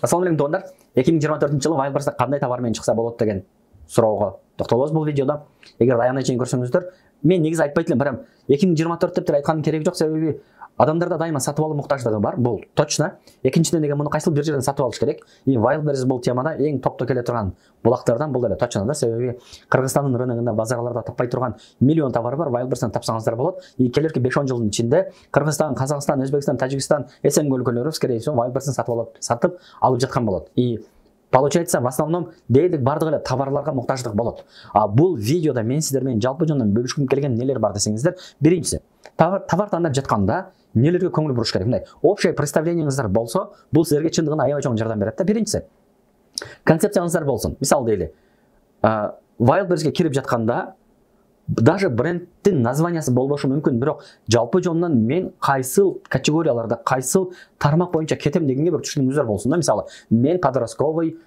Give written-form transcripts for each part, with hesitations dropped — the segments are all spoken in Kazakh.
Ассалаумағалейкум туғандар. 2024 жылы Wildberries'та қандай товармен шықса болады деген сұрауға тоқталабыз бұл видеода. Егер аяғына шейін көрсеңіздер, мен негізі айтпайтын прям 2024 деп айтқаным керегі жоқ, себебі адамдарда дайыма сатып алу мұқтаждығы бар, бұл точно. Екіншіден деген мұны қайсыл бір жерден сатып алыш керек. И Wildberries бұл темада ең топта келе тұрған бұлақтардан бұл да точно да, себебі Қырғызстанның рыногында, базарларда таппай тұрған миллион товары бар, Wildberries'тан тапсаңыздар болады. И келерге 5-10 жылдың ішінде Қырғызстан, Қазақстан, Өзбекстан, Тәжікстан, СНГ өлкөлері скорее всего Wildberries'тан сатып алып жатқан болады. И получается, в основном дерлік бардығы товарларға мұқтаждық болады. Бұл видеода мен сіздермен жалпы жоннан бөлішкім келген нелер бар десеңіздер, біріншісі, товар таңдап жатқанда нелерге көңіл бұрыш керек. Мындай общее представлениеңіздер болса, бұл сіздерге шындығында аябай чоң жардам береді. Біріншісі, концепцияңыздар болсын. Мысалы дейлі, Wildberries'ге кіріп жатқанда даже брендтің названиясы болбошу мүмкін, бірақ жалпы жоннан мен қайсыл категорияларда, қайсыл тармақ бойынша кетем дегенге бір түшініңіздер болсын. Мысалы, мен подростковый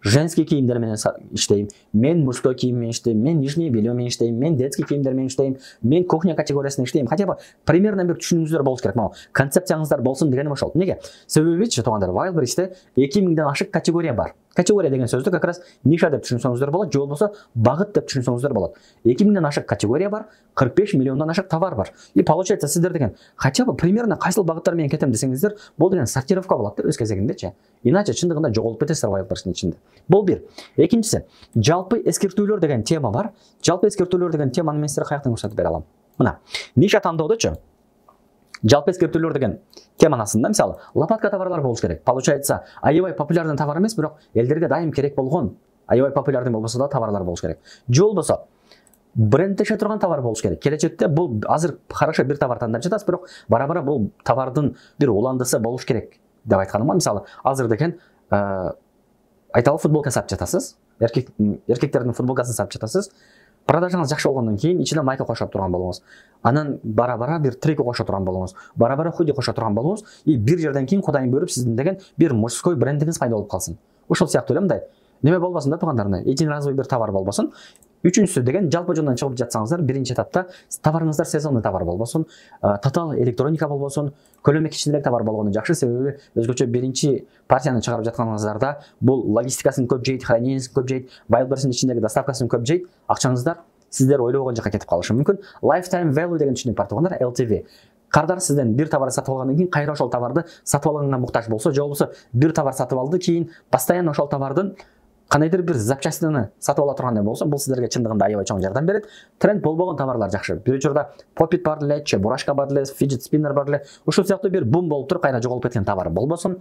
женский киімдермен іштеймін, мен мужской киіммен іштеймін, мен нижнее бельемен іштеймін, мен детский киімдермен іштеймін, мен кухня категориясында іштеймін. Хотя бы примерно бір түшініңіздер болуш керек. Концепцияңыздар болсын дегенім ошол. Неге? Себебі туғандар, Wildberries'те 2000-ден ашық категория бар. Категория деген сөзді как раз ниша деп түсінсеңіздер болады, жол болса бағыт деп түсінсеңіздер болады. 2000-ден ашық категория бар, 45 миллиондан ашық товар бар. И получается сіздер деген хотя бы примерно қайсыл бағыттармен кетем десеңіздер, бұл деген сортировка болады өз кезегінде ше. Иначе шындығында жоғалып кетесіздер Wildberries'тің ішінде. Бұл бір. Екіншісі, жалпы ескертулер деген тема бар. Жалпы ескертулер деген теманы мен сіздерге қаяқтан көрсетіп бере аламын. Мына, ниша таңдауды ше. Жалпы ескертулер деген теманың астында, мысалы, лопатка товарлар болуш керек. Получается, аябай популярный товар емес, бірақ елдерге дайым керек болған, аябай популярный болбаса да товарлар болуш керек. Жол болса, брендтеше тұрған товар болуш керек. Келечекте бұл азыр хорошо бір товар таңдап жатасыз, бірақ бара-бара бұл товардың бір уландысы болуш керек деп айтқаным. Мысалы, азыр деген айталы футболка сатып жатасыз, еркектердің футболкасын сатып жатасыз. Продажаңыз жақсы болғаннан кейін ішіне майка қошап тұрған болыңыз. Анан бара-бара бір трико қоша тұрған болыңыз. Бара-бара худи қоша тұрған болыңыз. И бір жерден кейін құдайын бөріп сіздің деген бір мужской брендіңіз пайда болып қалсын. Ошол сияқты ойлаймын. Неме болбасын да туғандарына, единоразовый бір товар болбасын. Үчүнчүсү деген жалпы жондан чыгып жатсаңыздар, биринчи этапта товарыңыздар сезонный товар болбосун, тотал электроника болбосун, көлөмү кичинерээк товар болгону жакшы, себеби өзгөчө биринчи партияны чыгарып жатканыңыздарда бул логистикасын көп жейт, хранениесин көп жейт, Wildberries'тин ичиндеги доставкасын көп жейт, акчаңыздар сиздер ойлогон жакка кетип калышы мүмкүн. Lifetime value деген түшүнүк бар тугандар, LTV. Кардар сизден бир товар сатып алгандан кийин кайра ошол товарды сатып алганга муктаж болсо, же болбосо бир товар сатып алды, кийин постоянно ошол товардын қандайдыр бір запчастины сатып ала тұрғандай болса, бұл сіздерге шындығында аябай чоң жардам береді. Тренд болбаған товарлар жақсы. Бір жерде попит бар деле, бурашка бар деле, фиджет спиннер бар деле. Ошол сияқты бір бум болып тұр, қайда жоғалып кеткен товар болбосын.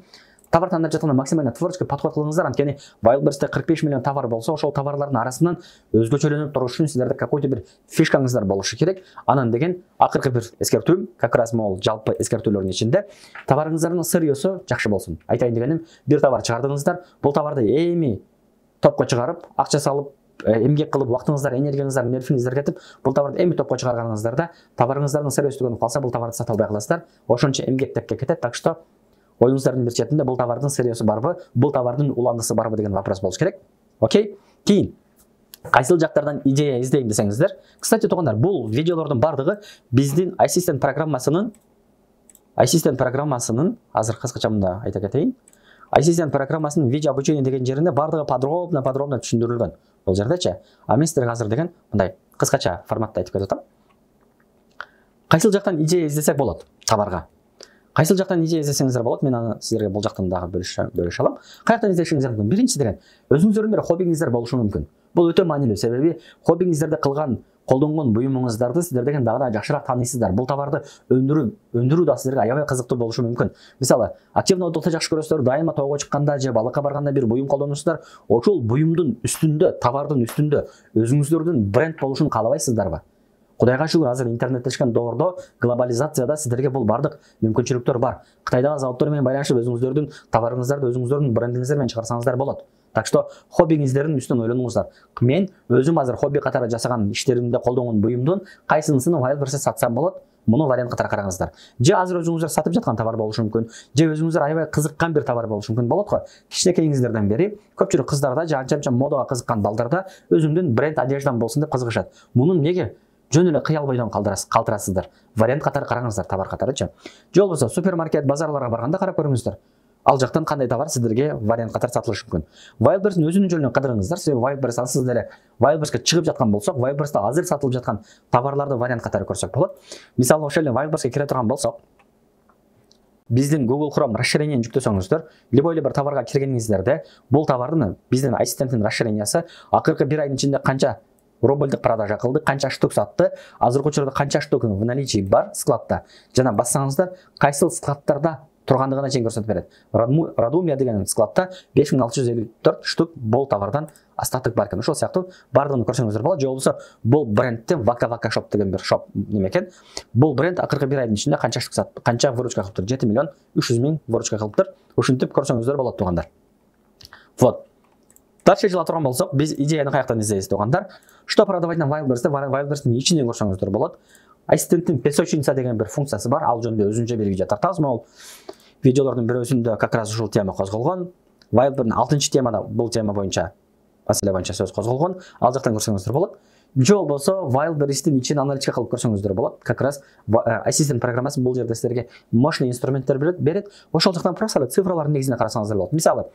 Товар таңдап жатқанда максимально творческий подход қылыңыздар. Анткени Wildberries'те 45 миллион товар болса, ошол товарлардын арасынан өзгөчөлөнүп туруш үчүн сиздерде какой-то бір фишкаңыздар болушу керек. Анан деген акыркы бір эскертүүм, как раз могул жалпы эскертүүлөрдүн ичинде товарыңыздардын сырьёсу жакшы болсун. Айтайын дегеним, бир товар чыгардыңыздар, бул товарды эми топқа шығарып, ақша салып, эмгек кылып, вактыңыздар, энергияңыздар, нервиңиздер кетип, бул товарды эми топқа чыгарганыңыздарда товарыңыздардын сырьёсу түгөнүп калса, бул товарды сата албай каласыздар. Ошончо эмгек текке кетет. Так что оюңуздардын бир четинде бул товардын сырьёсу барбы, бул товардын уландысы барбы деген вопрос болуш керек. Окей? Кийин кайсыл жактардан идея издейм десеңиздер. Кстати, тугандар, бул видеолордун бардыгы биздин ассистент программасынын азыр кыскача мында айта кетейин. Ассистент программасының видео обучение деген жерінде бардығы подробно түшүндүрүлгөн. Бұл жердечи. А мен сіздерге азыр деген мындай кыскача форматта айтып кетип атам. Кайсыл жактан идея издесек болот товарга? Кайсыл жактан идея издесеңиздер болот? Мен аны сіздерге бұл жактан дагы бөлүшө алам. Каяктан издешиңиздер мүмкүн? Биринчи деген өзүңүздөрдүн бир хоббиңиздер болушу мүмкүн. Бул өтө маанилүү, себеби хоббиңиздерди кылган колдонгон буюмуңуздарды сиздер деген дагы да жакшыраак тааныйсыздар. Бул товарды өндүрүү да сиздерге аябай кызыктуу болушу мүмкүн. Мисалы, активный отдыхты жакшы көрөсүздөр, дайыма тоого чыкканда же балыкка барганда бир буюм колдоносуздар. Ошол буюмдун үстүндө, товардын үстүндө өзүңүздөрдүн бренд болушун каалабайсыздарбы? Кудайга шүгүр, азыр интернеттешкен доордо, глобализацияда сиздерге бул бардык мүмкүнчүлүктөр бар. Кытайдагы заводдор менен байланышып өзүңүздөрдүн товарыңыздарды өзүңүздөрдүн брендиңиздер менен чыгарсаңыздар болот. Так что хоббиңиздердин үстүнөн ойлонуңуздар. Мен өзүм азыр хобби катары жасаган иштеримде колдонгон буюмдун кайсынысын Wildberries'те сатсам болот? Муну вариант катары караңыздар. Же азыр өзүңүздөр сатып жаткан товар болушу мүмкүн, же өзүңүздөр аябай кызыккан бир товар болушу мүмкүн болот го. Кичинекейиңиздерден бери көпчүлүк кыздарда же анча модага кызыккан балдарда өзүмдүн бренд одеждам болсун деп кызыгышат. Мунун неге жөн эле кыял бойдон калтырасыздар? Вариант катары караңыздар, товар катарычы. Же болбосо супермаркет, базарларга барганда карап көрүңүздөр. ал жақтан қандай товар сіздерге вариант қатар сатылышы мүмкін. Wildberries'тің өзінің жөнінен қыдырыңыздар. Себебі Wildberries сіздер Wildberries'ке шығып жатқан болсақ, Wildberries'та азыр сатылып жатқан товарларды вариант қатары көрсек болады. Мысалы, ошол эле Wildberries'ке кіре тұрған болсақ, біздің Google Chrome расширениені жүктесеңіздер, любой бір товарға кіргеніңіздерде, бұл товардың біздің ассистенттің расширениясы ақырғы бір айдың ішінде қанша рубльдік продажа қылды, қанша штук сатты, азыркы учурда қанша штук в наличии бар складта. Жана бассаңыздар, кайсыл складтарда тұрғандығына чейин көрсөтүп берет. Радумия деген складта 5654 штук бұл товардан остаток бар екен. Ошол сыяктуу бардығын көрсөңүздөр болот. Же болбосо бул брендтен Вака шоп деген бір шоп неме экен. Бул бренд акыркы бир айдын ичинде канча штук сатты, канча выручка кылыптыр? 7 миллион 300 миң выручка кылыптыр. Ушинтип көрсөңүздөр болот тугандар. Вот. Дальше жила турган болсок, биз идеяны каяктан издейбиз тугандар? Что продавать на Wildberries'те? Wildberries'тин ичинен көрсөңүздөр болот. Ассистенттин песочница деген бір функциясы бар. Ал жөнүндө өзүнчө бир видео тартабыз. Могул видеолордун бирөөсүндө как раз ушул тема козголгон. Wildberries'тин 6-чы темада бул тема боюнча маселе боюнча сөз козголгон. Ал жактан көрсөңүздөр болот. Же болбосо Wildberries'тин ичин аналитика кылып көрсөңүздөр болот. Как раз ассистент программасы бул жерде силерге мощный инструменттер берет. Ошол жактан просто цифралардын негизинде карасаңыздар болот. Мисалы,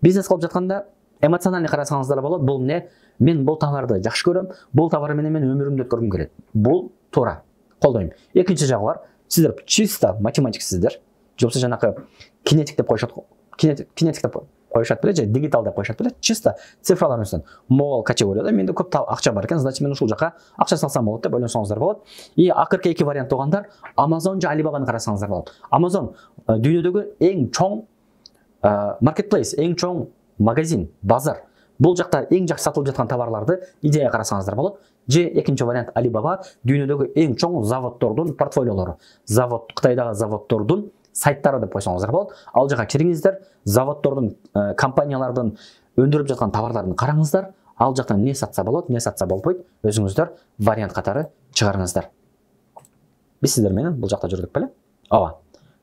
бизнес кылып жатканда эмоциональный карасаңыздар болот. Бул эмне? Мен бул товарды жакшы көрөм, бул товар менен мен өмүрүмдү өткөргүм келет. Бул туура. Колдойм. Экинчи жагы бар. Сиздер чисто математиксиздер. Же болбосо жанакы кинетик деп коюшат. Кинетик деп коюшат беле, же дигитал деп коюшат беле. Чисто цифралар үстүн. Могул категорияда менде көп акча бар экен, значит мен ушул жака акча салсам болот деп ойлонсоңуздар болот. И акыркы эки вариант тугандар, Amazon же Alibabаны карасаңыздар болот. Amazon дүйнөдөгү эң чоң marketplace, эң чоң магазин, базар. Бул жакта эң жакшы сатылып жаткан товарларды идея карасаңыздар болот. Же экинчи вариант Alibaba дүйнөдөгү эң чоң заводдордун портфолиолору. Завод, Кытайдагы заводдордун сайттары деп койсоңуздар болот. Ал жака кириңиздер, заводдордун, компаниялардын өндүрүп жаткан товарларын караңыздар. Ал жактан не сатса болот, не сатса болбойт, өзүңүздөр вариант катары чыгарыңыздар. Биз сиздер менен бул жакта жүрдүк беле? Ооба.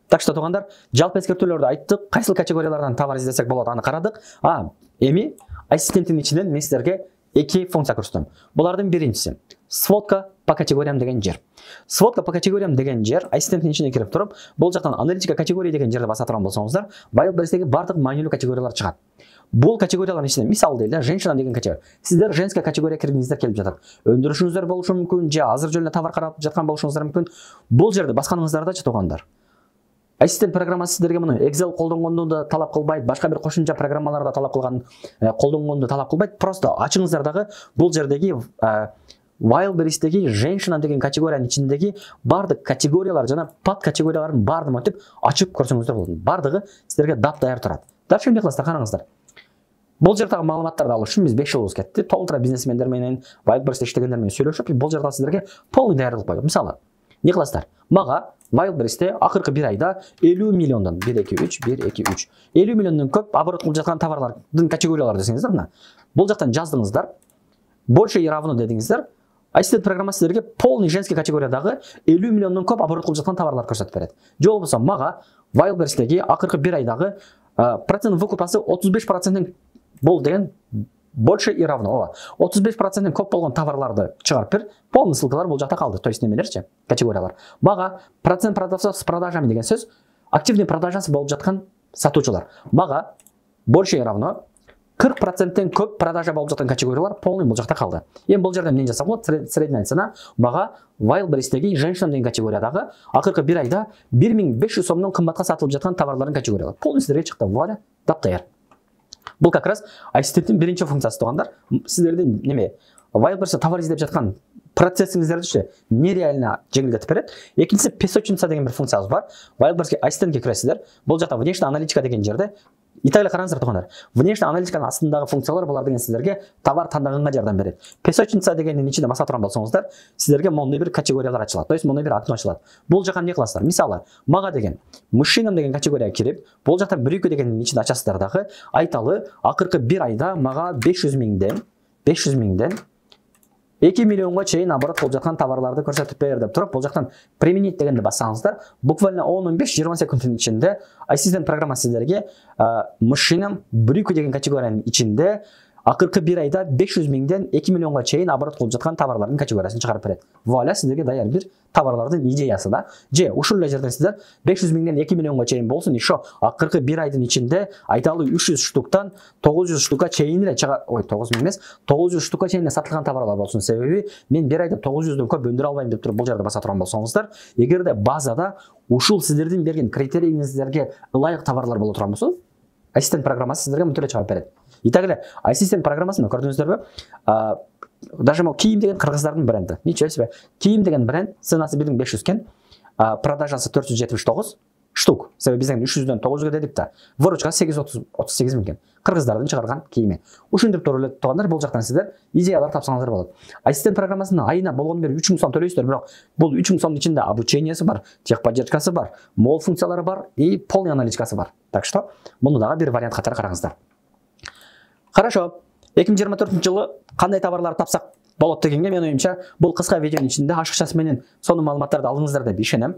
Так что тугандар, жалпы эскертүүлөрдү айттык, кайсыл категориялардан товар издесек болот, аны карадык. Эми ассистенттин ичинен мен сиздерге эки функция көрсөтөм. Булардын биринчиси сводка по категориям деген жер. Сводка по категориям деген жер ассистенттин ичине кирип туруп, бул жактан аналитика категория деген жерде баса турган болсоңуздар, Wildberries'теги бардык маанилүү категориялар чыгат. Бул категориялардын ичинен мисалы дейли, женщина деген категория. Сиздер женская категория киргиңиздер келип жатат. Өндүрүшүңүздөр болушу мүмкүн, же азыр жөнүндө товар карап жаткан болушуңуздар мүмкүн. Бул жерде басканыңыздардачы тугандар. Ассистент программасы сиздерге муну Excel колдонгонду да талап кылбайт, башка бир кошумча программаларды талап кылган, колдонгонду талап кылбайт. Просто ачыңыздар дагы бул жердеги Wildberries'теги женщина деген категориянын ичиндеги бардык категориялар жана под категориялардын баардыгын өтүп ачып көрсөңүздөр болот. Бардыгы сиздерге дап даяр турат. Дальше эмне кыласыздар, караңыздар. Бул жердеги маалыматтарды алыш үчүн биз 5 жыл кетти. Толтура бизнесмендер менен, Wildberries'те иштегендер менен сүйлөшүп, бул жерде сиздерге полный даяр кылып койдук. Мисалы, не кыласыздар? Мага Wildberries'те акыркы бир айда 50 миллиондон 50 миллиондон көп оборот кылып жаткан товарлардын категориялары десеңиздер мына. Бул жактан жаздыңыздар. Больше и равно дедиңиздер. Ассистент программасы сиздерге полный женский категориядагы 50 миллиондон көп оборот кылып жаткан товарлар көрсөтүп берет. Же болбосо мага Wildberries'теги акыркы бир айдагы процент выкупасы 35% бол деген больше и равно. 35% көп болгон товарларды чыгарып бер. Полный ссылкалар бул жакта калды. То есть немелерчи? Категориялар. Мага процент продавцов с продажами деген сөз активный продажасы болуп жаткан сатуучулар. Мага больше и равно 40%тен көп продажа болуп жаткан категориялар полный бул жакта калды. Эми бул жерде эмне жасап болот? Средняя цена мага Wildberries'теги женщина деген категориядагы акыркы бир айда 1500 сомдон кымбатка сатылып жаткан товарлардын категориялары. Полный сиздерге чыкты. Вуаля, дап-даяр. Бул как раз ассистенттин биринчи функциясы тугандар. Сиздердин неме Wildberries'те товар издеп жаткан процессиңиздерди нереально жеңилдетип берет. Экинчиси песочница деген бир функциябыз бар. Wildberries'ке ассистентке киресиздер. Бул жакта внешняя аналитика деген жерде Италия караңыздар тугандар. Внешняя аналитиканын астындагы функциялар булар деген сиздерге товар тандаганга жардам берет. Песочница дегендин ичинде баса турган болсоңуздар, сиздерге моундай бир категориялар ачылат. То есть моундай бир окно ачылат. Бул жака эмне кыласыздар? Мисалы, мага деген мужчинам деген категорияга кирип, бул жакта 1-2 дегендин ичинде ачасыздар дагы, айталы акыркы бир айда мага 500 миңден 2 миллионго чейин оборот болуп жаткан товарларды көрсөтүп бер деп туруп, бул жактан применить дегенди бассаңыздар, буквально 10-15-20 секундтун ичинде ассистент программасы сиздерге мужчинам 1-2 деген категориянын ичинде акыркы бир айда 500 миңден 2 миллионго чейин оборот кылып жаткан товарлардын категориясын чыгарып берет. Вуаля, сиздерге даяр бир товарлардын идеясы да. Же ушул эле жерден сиздер 500 миңден 2 миллионго чейин болсун, ишо акыркы бир айдын ичинде айталы 300 штуктан 900 штукка чейин эле 9 миң эмес, 900 штукка чейин сатылган товарлар болсун. Себеби мен бир айда 900дөн көп өндүрө албайм деп туруп бул жерде баса турган болсоңуздар, эгерде базада ушул сиздердин берген критерийиңиздерге ылайык товарлар боло турган болсо, ассистент программасы сиздерге мынтип эле чыгарып берет. Итак эле ассистент программасын көрдүңүздөрбү? Даже могу кийим деген кыргыздардын бренди. Ничего себе. Кийим деген бренд, ценасы 1500 кен, продажасы 479 штук. Себеби бизден 300дөн 900га дедик да. Выручка 838 миң кен. Кыргыздардын чыгарган кийими. Ушинтип туруп эле тургандар, бул жактан сиздер идеялар тапсаңыздар болот. Ассистент программасына айына болгону бери 3000 сом төлөйсүздөр, бирок бул 3000 сомдун ичинде обучениясы бар, техподдержкасы бар, мол функциялары бар и полный аналитикасы бар. Так что муну дагы бир вариант катары караңыздар. Хорошо. 2024 жылы кандай товарларды тапсак болот дегенге менин оюмча бул кыска видеонун ичинде ашыкчасы менен сонун маалыматтарды алдыңыздар деп ишенем.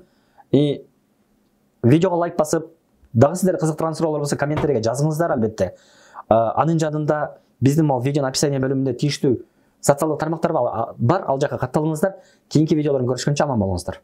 Видеого лайк басып, дагы сиздер кызыктырган суроолор болсо комментарийге жазыңыздар албетте. Анын жанында биздин могу видеонун описание бөлүмүндө тийиштүү социалдык тармактар бар, ал жакка катталыңыздар. Кийинки видеолордон көрүшкөнчө аман болуңуздар.